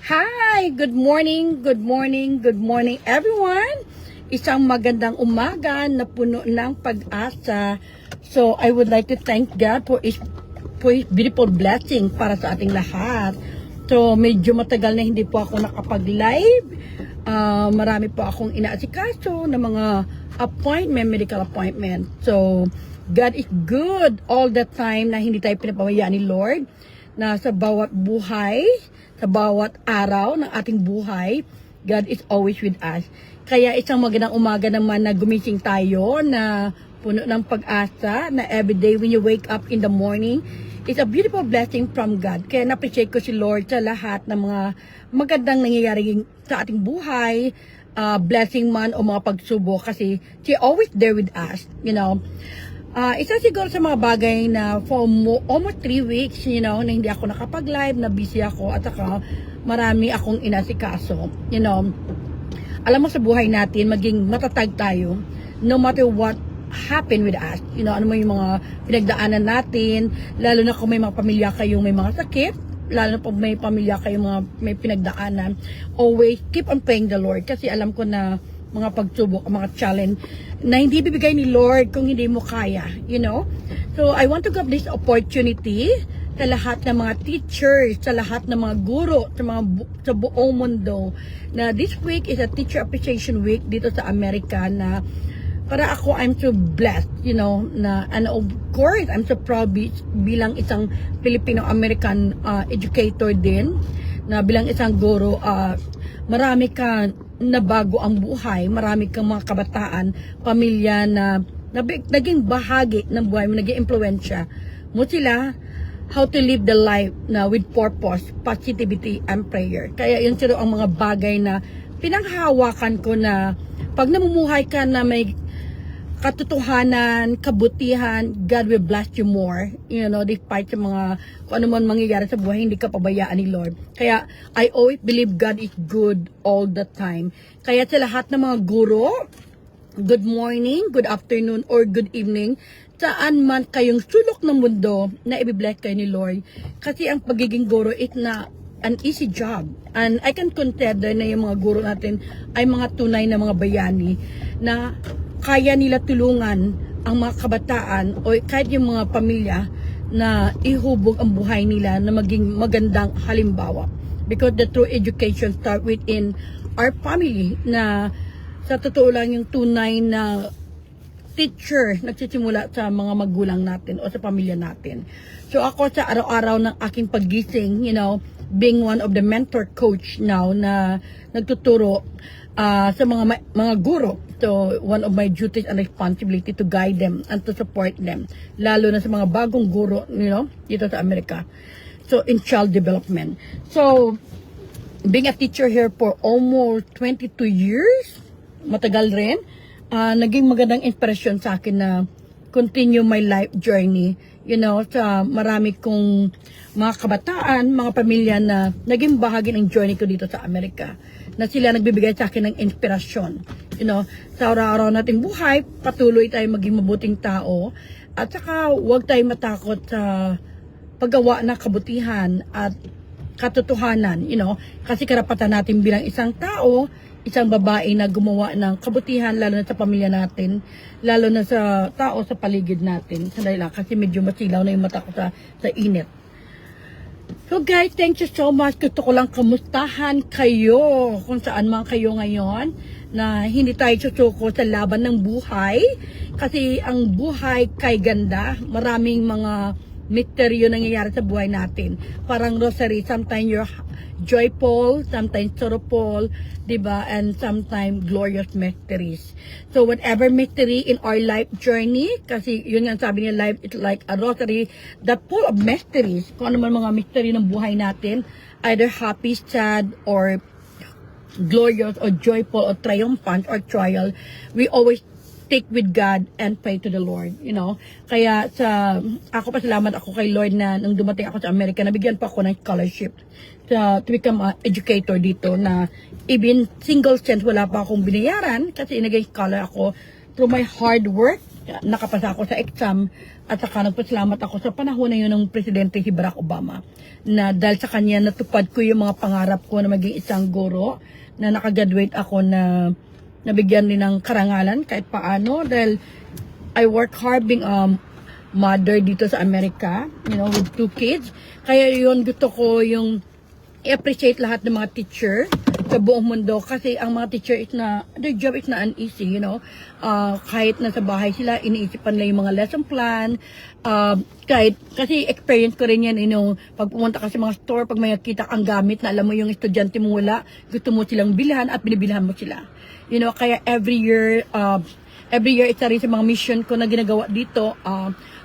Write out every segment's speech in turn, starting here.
Hi! Good morning, good morning, good morning everyone! Isang magandang umaga na puno ng pag-asa. So, I would like to thank God for His beautiful blessing para sa ating lahat. So, medyo matagal na hindi po ako nakapag-live. Marami po akong inaasikaso ng mga appointment, medical appointment. So, God is good all the time na hindi tayo pinapabayaan ni Lord na sa bawat buhay, sa bawat araw ng ating buhay, God is always with us. Kaya isang magandang umaga naman na gumising tayo na puno ng pag-asa na everyday when you wake up in the morning, it's a beautiful blessing from God. Kaya na-appreciate ko si Lord sa lahat ng mga magandang nangyayari sa ating buhay, blessing man o mga pagsubok kasi she always there with us, you know. Isa siguro sa mga bagay na for almost 3 weeks, you know, na hindi ako nakapag-live, na busy ako at saka marami akong inasikaso, you know. Alam mo sa buhay natin, maging matatag tayo no matter what happen with us. You know, ano mo yung mga pinagdaanan natin, lalo na kung may mga pamilya kayong may mga sakit, lalo na pag may pamilya kayong mga may pinagdaanan, always keep on praying the Lord kasi alam ko na mga pagsubok, mga challenge na hindi bibigay ni Lord kung hindi mo kaya, you know. So, I want to grab this opportunity sa lahat ng mga teachers, sa lahat ng mga guro, sa buong mundo, na this week is a Teacher Appreciation Week dito sa Amerika na para ako, I'm so blessed, you know, na, and of course, I'm so proud bilang isang Filipino-American educator din, na bilang isang guro, marami ka na bago ang buhay, marami kang mga kabataan, pamilya na naging bahagi ng buhay mo, naging impluwensya mo sila, how to live the life na with purpose, positivity, and prayer. Kaya yun sila ang mga bagay na pinanghawakan ko na pag namumuhay ka na may katotohanan, kabutihan, God will bless you more. You know, despite sa mga, kung ano man mangyayari sa buhay, hindi ka pabayaan ni Lord. Kaya, I always believe God is good all the time. Kaya sa lahat ng mga guro, good morning, good afternoon, or good evening, saan man kayong sulok ng mundo na i-bless kayo ni Lord. Kasi ang pagiging guro is na an easy job. And I can consider na yung mga guro natin ay mga tunay na mga bayani na kaya nila tulungan ang mga kabataan o kahit yung mga pamilya na ihubog ang buhay nila na maging magandang halimbawa. Because the true education start within our family na sa totoo lang yung tunay na teacher nagsisimula sa mga magulang natin o sa pamilya natin. So ako sa araw-araw ng aking paggising, you know, being one of the mentor coach now na nagtuturo sa mga guro. So, one of my duties and responsibility to guide them and to support them. Lalo na sa mga bagong guro, you know, dito sa Amerika. So, in child development. So, being a teacher here for almost 22 years, matagal rin, naging magandang inspirasyon sa akin na continue my life journey. You know, sa marami kong mga kabataan, mga pamilya na naging bahagi ng journey ko dito sa Amerika. Na sila nagbibigay sa akin ng inspirasyon. You know, sa araw-araw nating buhay, patuloy tayo maging mabuting tao. At saka, huwag tayo matakot sa paggawa ng kabutihan at katotohanan. You know, kasi karapatan natin bilang isang tao, isang babae na gumawa ng kabutihan, lalo na sa pamilya natin, lalo na sa tao sa paligid natin. Sandali lang, kasi medyo masilaw na yung mata ko sa init. So guys, thank you so much. Gusto ko lang kamustahan kayo kung saan man kayo ngayon na hindi tayo susuko sa laban ng buhay. Kasi ang buhay kay ganda, maraming mga misteryo nangyayari sa buhay natin. Parang rosary, sometimes you're joyful, sometimes sorrowful, diba? And sometimes glorious mysteries. So whatever mystery in our life journey, kasi yun nga sabi niya, life is like a rosary that full of mysteries. Kung ano man mga mystery ng buhay natin, either happy, sad, or glorious, or joyful, or triumphant, or trial, we always stick with God and pray to the Lord, you know. Kaya ako pasalamat ako kay Lord na nang dumating ako sa Amerika, nabigyan pa ako ng scholarship to become an educator dito na even single cent wala pa akong binayaran kasi naging scholar ako through my hard work nakapasa ako sa exam at saka nagpasalamat ako sa panahon na yun ng Presidente si Barack Obama na dahil sa kanya natupad ko yung mga pangarap ko na maging isang guro na nakagraduate ako na nabigyan din ng karangalan kahit paano dahil I work hard being mother dito sa Amerika, with 2 kids. Kaya yun gusto ko yung i-appreciate lahat ng mga teacher sa buong mundo kasi ang mga teacher their job is not uneasy, kahit nasa bahay sila, iniisipan nila yung mga lesson plan, kasi experience ko rin yan, pag pumunta ka sa mga store, pag may nakita kang gamit na alam mo yung estudyante mo wala, gusto mo silang bilhan at binibilhan mo sila. Kaya every year, isa rin sa mga mission ko na ginagawa dito,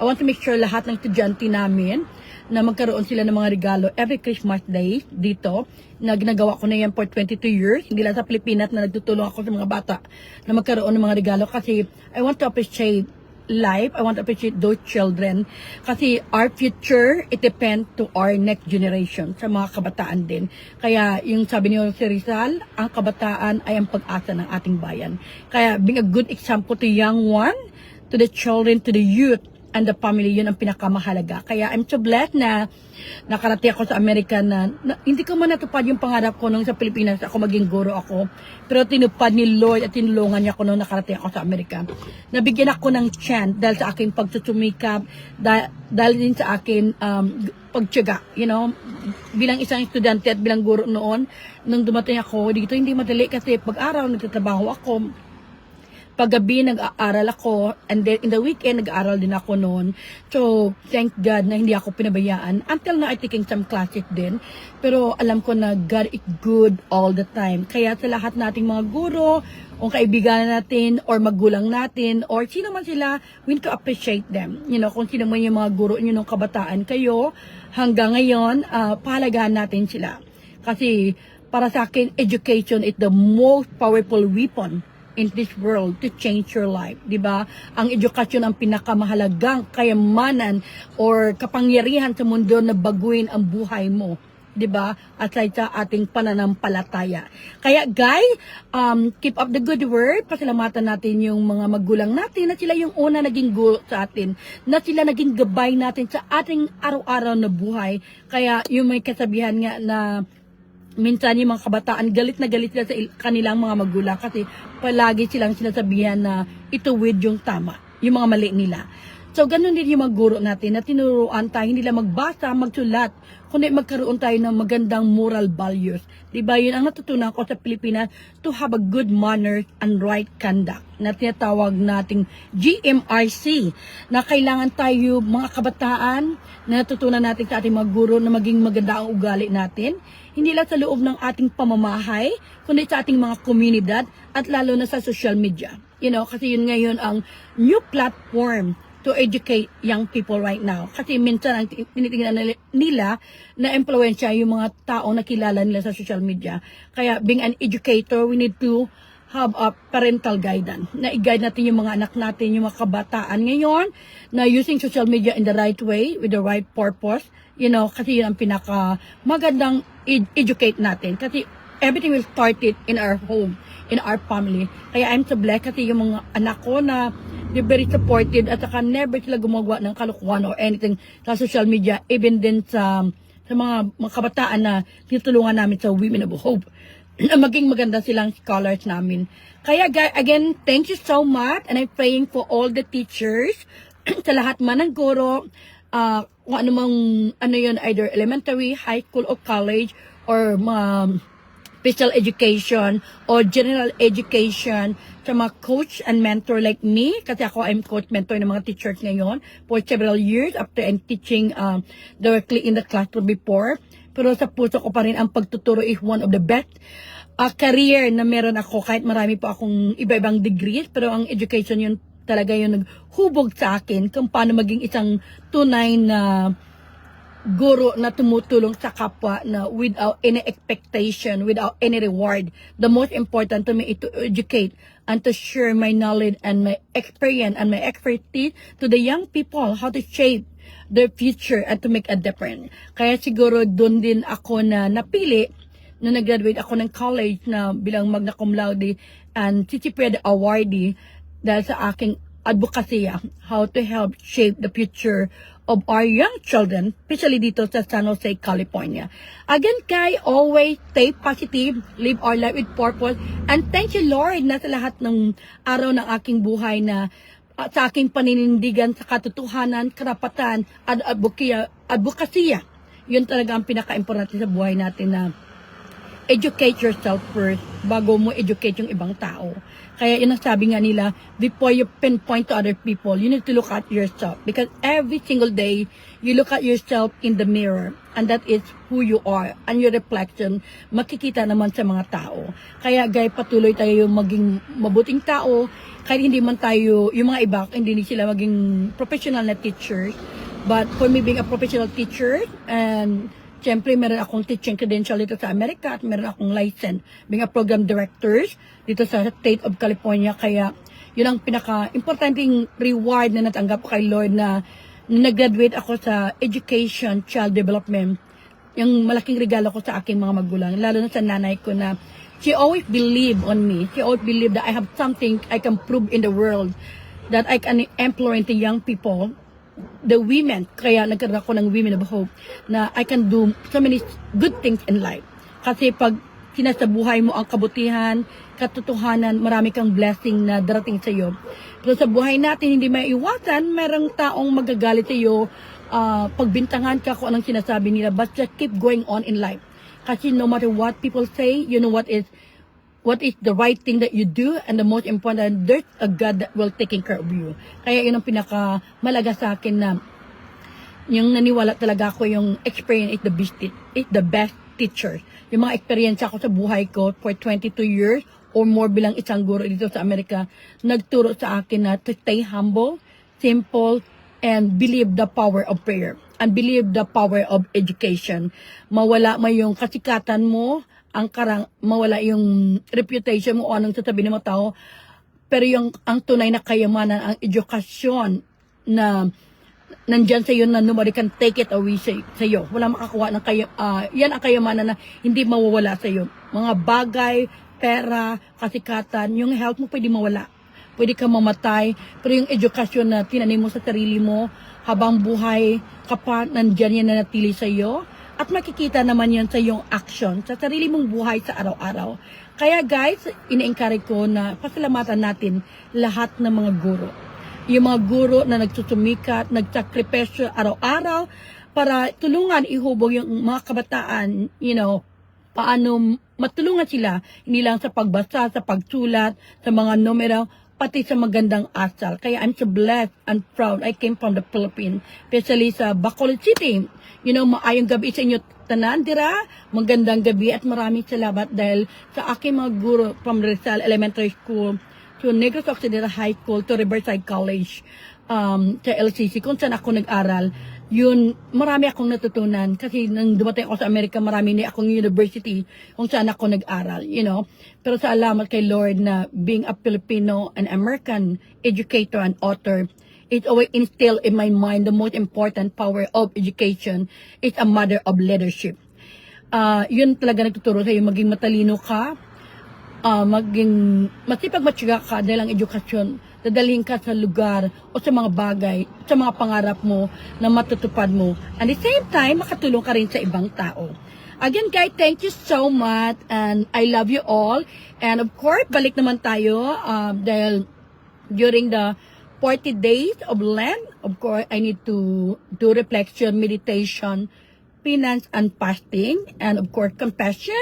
I want to make sure lahat ng estudyante namin na magkaroon sila ng mga regalo every Christmas Day dito, na ginagawa ko na yan for 22 years, hindi lang sa Pilipinas na nagtutulong ako sa mga bata na magkaroon ng mga regalo kasi I want to appreciate life, I want to appreciate those children kasi our future, it depends to our next generation, sa mga kabataan din. Kaya yung sabi ni Jose Rizal, ang kabataan ay ang pag-asa ng ating bayan. Kaya being a good example to young one, to the children, to the youth, and the family, yun ang pinakamahalaga. Kaya I'm so blessed na nakarating ako sa Amerika na hindi ko man natupad yung pangarap ko nung sa Pilipinas, ako maging guro ako. Pero tinupad ni Lord at tinulungan niya ako nung nakarating ako sa Amerika. Nabigyan ako ng chance dahil sa aking pagsusumikap, dahil din sa akin pagtiyaga, bilang isang estudyante at bilang guro noon, nung dumating ako dito, hindi madali kasi pag-araw, nagtatrabaho ako, paggabi nag-aaral ako, and then in the weekend nag-aaral din ako noon. So thank God na hindi ako pinabayaan until na I taking some classes din, pero alam ko na God is good all the time. Kaya sa lahat nating mga guro o kaibigan natin or magulang natin or sino man sila, we need to appreciate them. Kung sino man yung mga guro nyo ng kabataan kayo hanggang ngayon, pahalagahan natin sila kasi para sa akin, education is the most powerful weapon in this world to change your life, di ba? Ang edukasyon ang pinakamahalagang kayamanan or kapangyarihan sa mundo na baguhin ang buhay mo, di ba? Aside sa ating pananampalataya. Kaya guys, keep up the good work. Pasalamatan natin yung mga magulang natin na sila yung una naging guro sa atin, na sila naging gabay natin sa ating araw-araw na buhay. Kaya yung may kasabihan nga na minsan yung mga kabataan galit na galit sila sa kanilang mga magulang kasi palagi silang sinasabihan na ito with yung tama, yung mga mali nila. So ganun din yung mga guro natin na tinuruan tayo hindi lang magbasa, magsulat, kundi magkaroon tayo ng magandang moral values. Diba yun ang natutunan ko sa Pilipinas, to have a good manners and right conduct na tinatawag nating GMRC, na kailangan tayo mga kabataan na natutunan natin sa ating mga guro na maging maganda ang ugali natin, hindi lang sa loob ng ating pamamahay, kundi sa ating mga komunidad at lalo na sa social media. Kasi yun ngayon ang new platform to educate young people right now. Kasi minsan ang tinitingnan nila na impluwensya yung mga taong nakilala nila sa social media. Kaya being an educator, we need to have a parental guidance. Na i-guide natin yung mga anak natin, yung mga kabataan ngayon, na using social media in the right way, with the right purpose. Kasi yun ang pinaka magandang educate natin. Kasi everything will start it in our home, in our family. Kaya I'm so blessed kasi yung mga anak ko na they're very supported at saka never sila gumagawa ng kalukuhan or anything sa social media, even din sa mga kabataan na tinutulungan namin sa Women of Hope na maging maganda silang scholars namin. Kaya guys, again, thank you so much and I'm praying for all the teachers sa lahat man ng guro, kung ano yun, either elementary, high school or college or special education or general education, sa mga coach and mentor like me, kasi ako I'm coach mentor ng mga teachers ngayon for several years after I'm teaching directly in the classroom before. Pero sa puso ko pa rin ang pagtuturo is one of the best career na meron ako, kahit marami po akong iba-ibang degrees, pero ang education yun talaga yung naghubog sa akin kung paano maging isang tunay na guro na tumutulong sa kapwa na without any expectation, without any reward. The most important to me is to educate and to share my knowledge and my experience and my expertise to the young people, how to shape their future and to make a difference. Kaya siguro doon din ako na napili na nag-graduate ako ng college na bilang magna cum laude and CCPED awardee dahil sa aking advocacy, how to help shape the future of our young children, especially dito sa San Jose, California. Again, kay always stay positive, live our life with purpose, and thank you, Lord, na sa lahat ng araw ng aking buhay na sa aking paninindigan sa katotohanan, karapatan, at advokasya. Yun talaga ang pinaka-importante sa buhay natin na educate yourself first bago mo educate yung ibang tao. Kaya yun ang sabi nga nila, before you pinpoint to other people, you need to look at yourself. Because every single day, you look at yourself in the mirror. And that is who you are. And your reflection, makikita naman sa mga tao. Kaya guys, patuloy tayo maging mabuting tao. Kahit hindi man tayo, yung mga iba, hindi sila maging professional na teachers. But for me being a professional teacher, and siyempre, meron akong teaching credential dito sa Amerika at meron akong license being a program director dito sa State of California. Kaya, yun ang pinaka-importanting reward na natanggap ko kay Lord na nag-graduate ako sa Education, Child Development. Yung malaking regalo ko sa aking mga magulang, lalo na sa nanay ko na she always believed on me. She always believed that I have something I can prove in the world, that I can employ the young people, the women, kaya nagkaroon ako ng Women of Hope, na I can do so many good things in life. Kasi pag sinasabuhay mo ang kabutihan, katotohanan, marami kang blessing na darating sa iyo. Pero sa buhay natin, hindi maiiwasan, merong taong magagalit sa iyo, pagbintangan ka kung anong sinasabi nila, but just keep going on in life. Kasi no matter what people say, you know what is the right thing that you do, and the most important, there's a God that will taking care of you. Kaya yun ang pinaka-malaga sa akin na yung naniwala talaga ako yung experience is the best teacher. Yung mga experience ako sa buhay ko for 22 years or more bilang isang guro dito sa Amerika, nagturo sa akin na to stay humble, simple, and believe the power of prayer. And believe the power of education. Mawala mo yung kasikatan mo, mawala yung reputation mo o anong sasabihin ng mga tao, pero ang tunay na kayamanan, ang edukasyon na nandyan sa iyo na nobody can take it away sa iyo. Wala makakuha ng yan ang kayamanan na hindi mawawala sa iyo. Mga bagay, pera, kasikatan, yung health mo pwede mawala. Pwede ka mamatay, pero yung edukasyon na tinanim mo sa sarili mo, habang buhay ka pa, nandyan yan na natili sa iyo. At makikita naman yan sa iyong action, sa sarili mong buhay sa araw-araw. Kaya guys, ina-encourage ko na pasalamatan natin lahat ng mga guro. Yung mga guro na nagsusumikat, nagsakripisyo araw-araw para tulungan ihubog yung mga kabataan, paano matulungan sila, hindi lang sa pagbasa, sa pagsulat, sa mga numero, pati sa magandang asal. Kaya I'm so blessed and proud. I came from the Philippines, especially sa Bacolod City. Maayong gabi sa inyo tanan, dira. Magandang gabi at maraming salamat dahil sa aking mga guro from Rizal Elementary School to Negros Occidental High School to Riverside College, sa LCC, kung saan ako nag-aral. Yun, marami akong natutunan kasi nang dumating ako sa Amerika, marami na akong university kung saan ako nag-aral, Pero salamat kay Lord na being a Filipino and American educator and author, it always instilled in my mind the most important power of education is a mother of leadership. Yun talaga nagtuturo sa'yo, maging matalino ka, maging masipag matyaga ka dahil ang edukasyon, dadalhin ka sa lugar o sa mga bagay, sa mga pangarap mo na matutupad mo. And at the same time, makatulong ka rin sa ibang tao. Again guys, thank you so much and I love you all. And of course, balik naman tayo dahil during the 40 days of Lent, of course, I need to do reflection, meditation, penance, and fasting, and of course, confession.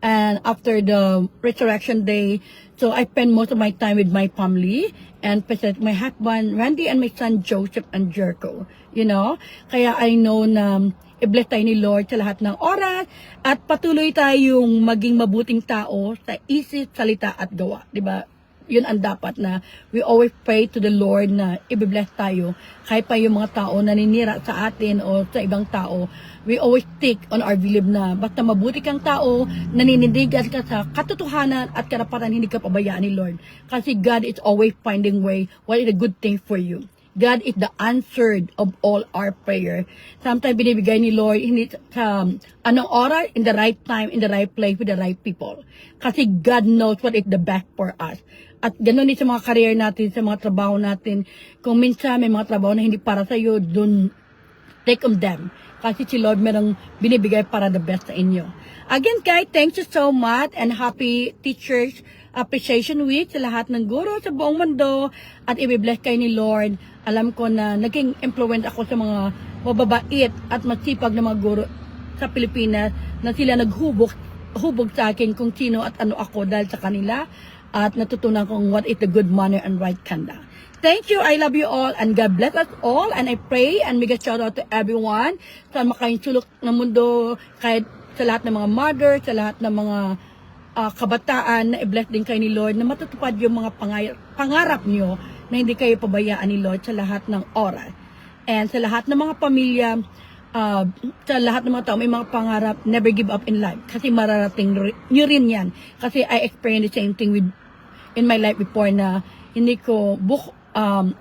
And after the Resurrection Day, so I spend most of my time with my family, and my husband, Randy, and my son, Joseph and Jericho. Kaya I know na i-bless tayo ni Lord sa lahat ng oras, at patuloy tayong maging mabuting tao sa isip, salita, at gawa. Diba? Yun ang dapat na we always pray to the Lord na i-bless tayo. Kahit pa yung mga tao naninira sa atin o sa ibang tao, we always take on our belief na basta mabuti kang tao, naninindigan ka sa katotohanan at karapatan, hindi ka pabayaan ni Lord. Kasi God is always finding way what is a good thing for you. God is the answered of all our prayer. Sometimes binibigay ni Lord hindi sa anong oras, in the right time, in the right place, with the right people. Kasi God knows what is the best for us. At ganun din sa mga career natin, sa mga trabaho natin. Kung minsan may mga trabaho na hindi para sa iyo, take on them. Kasi si Lord merong binibigay para the best sa inyo. Again, guys, thank you so much and happy Teachers Appreciation Week sa lahat ng guro sa buong mundo. At i-bless kayo ni Lord. Alam ko na naging influence ako sa mga mababait at masipag na mga guro sa Pilipinas na sila naghubog sa akin kung sino at ano ako dahil sa kanila. At natutunan kong what is the good manner and right conduct. Thank you. I love you all and God bless us all. And I pray and make a shout out to everyone. Saan makayong sulok ng mundo, kahit sa lahat ng mga mother, sa lahat ng mga kabataan na i-bless din kayo ni Lord na matutupad yung mga pangarap nyo na hindi kayo pabayaan ni Lord sa lahat ng oras. And sa lahat ng mga pamilya, sa lahat ng mga tao, may mga pangarap, never give up in life. Kasi mararating nyo rin yan. Kasi I experienced the same thing in my life before na hindi ko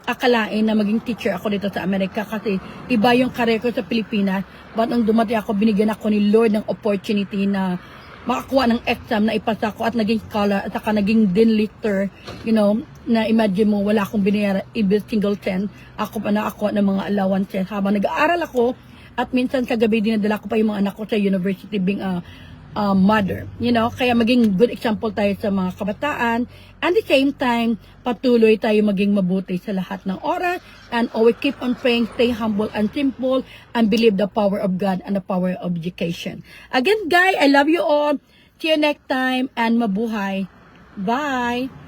akalain na maging teacher ako dito sa Amerika kasi iba yung career ko sa Pilipinas. But nung dumating ako, binigyan ako ni Lord ng opportunity na makakuha ng exam na ipasa ko at naging scholar at saka naging dean lister, na imagine mo wala akong binayaran even single cent. Ako pa nakakuha ng mga allowances habang nag-aaral ako at minsan sa gabi dinadala ko pa yung mga anak ko sa university being mother. Kaya maging good example tayo sa mga kabataan. And at the same time, patuloy tayo maging mabuti sa lahat ng oras and always keep on praying, stay humble and simple and believe the power of God and the power of education. Again, guys, I love you all. See you next time and mabuhay. Bye!